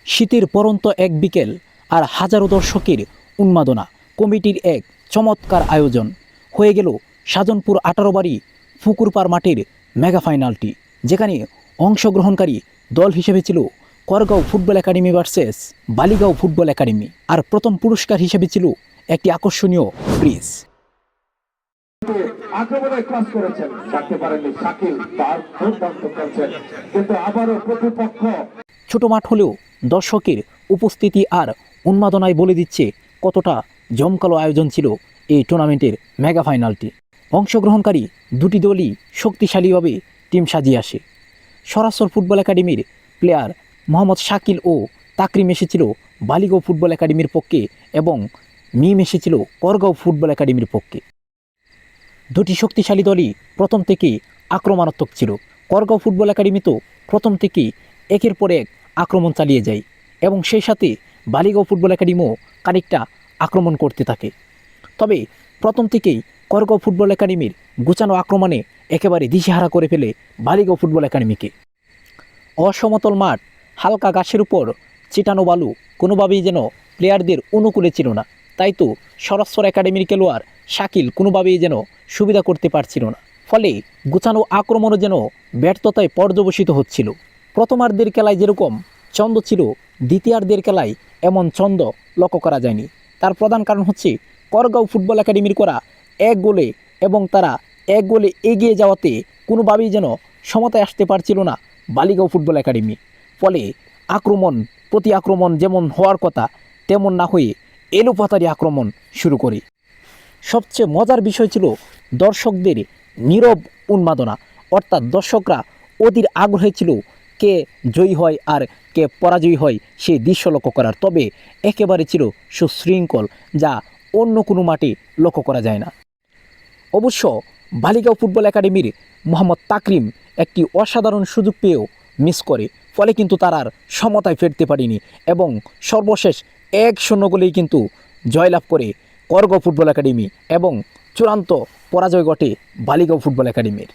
শীতের পরন্ত এক বিকেল আর হাজারো দর্শকের উন্মাদনা, কমিটির এক চমৎকার আয়োজন। হয়ে গেল সাজনপুর 18 বাড়ি পুকুরপাড় মাঠের মেগা ফাইনালটি, যেখানে অংশগ্রহণকারী দল হিসেবে ছিল Korgaon football academy versus Baligaon football academy. আর প্রথম পুরস্কার হিসেবে ছিল একটি আকর্ষণীয় প্রিজ। আক্রমণে ক্রস করেছেন, ছাড়তে পারেননি শাকিল, তার দুর্দান্ত করেছেন, কিন্তু আবারও প্রতিপক্ষ। ছোট মাঠ হলেও দর্শকের উপস্থিতি আর উন্মাদনায় বলে দিচ্ছে কতটা জমকালো আয়োজন ছিল এই টুর্নামেন্টের মেগা ফাইনালটি। অংশগ্রহণকারী দুটি দলই শক্তিশালীভাবে টিম সাজিয়ে আসে। সরাসর ফুটবল একাডেমির প্লেয়ার মোহাম্মদ শাকিল ও তাকরিম এসেছিল বালিগাঁও ফুটবল একাডেমির পক্ষে এবং মিম এসেছিল করগাঁও ফুটবল একাডেমির পক্ষে। দুটি শক্তিশালী দলই প্রথম থেকেই আক্রমণাত্মক ছিল। করগাঁও ফুটবল একাডেমি তো প্রথম থেকেই একের পর এক আক্রমণ চালিয়ে যায় এবং সেই সাথে বালিগাঁও ফুটবল একাডেমিও খানিকটা আক্রমণ করতে থাকে। তবে প্রথম থেকেই করগাঁও ফুটবল একাডেমির গোছানো আক্রমণে একেবারে দিশেহারা করে ফেলে বালিগাঁও ফুটবল একাডেমিকে। অসমতল মাঠ, হালকা ঘাসের উপর চিটানো বালু কোনোভাবেই যেন প্লেয়ারদের অনুকূলে ছিল না। তাই তো সরাসর একাডেমির খেলোয়াড় শাকিল কোনোভাবেই যেন সুবিধা করতে পারছিল না। ফলে গোছানো আক্রমণও যেন ব্যর্থতায় পর্যবসিত হচ্ছিল। প্রথমার্ধের খেলায় যেরকম ছন্দ ছিল, দ্বিতীয়ার্ধের খেলায় এমন ছন্দ লক্ষ্য করা যায়নি। তার প্রধান কারণ হচ্ছে করগাঁও ফুটবল একাডেমির করা এক গোলে এবং তারা এক গোলে এগিয়ে যাওয়াতে কোনোভাবেই যেন সমতায় আসতে পারছিল না বালিগাঁও ফুটবল একাডেমি। ফলে আক্রমণ প্রতি আক্রমণ যেমন হওয়ার কথা তেমন না হয়ে এলোপাতাড়ি আক্রমণ শুরু করে। সবচেয়ে মজার বিষয় ছিল দর্শকদের নীরব উন্মাদনা, অর্থাৎ দর্শকরা অধীর আগ্রহে ছিল কে জয়ী হয় আর কে পরাজয়ী হয় সেই দৃশ্য লক্ষ্য করার। তবে একেবারে ছিল সুশৃঙ্খল, যা অন্য কোনো মাঠে লক্ষ্য করা যায় না। অবশ্য বালিগাঁও ফুটবল একাডেমির মোহাম্মদ তাকরিম একটি অসাধারণ সুযোগ পেয়েও মিস করে, ফলে কিন্তু তার আর সমতায় ফিরতে পারেনি এবং সর্বশেষ 1-0 গোলেই কিন্তু জয়লাভ করে করগাঁও ফুটবল একাডেমি এবং চূড়ান্ত পরাজয় ঘটে বালিগাঁও ফুটবল একাডেমির।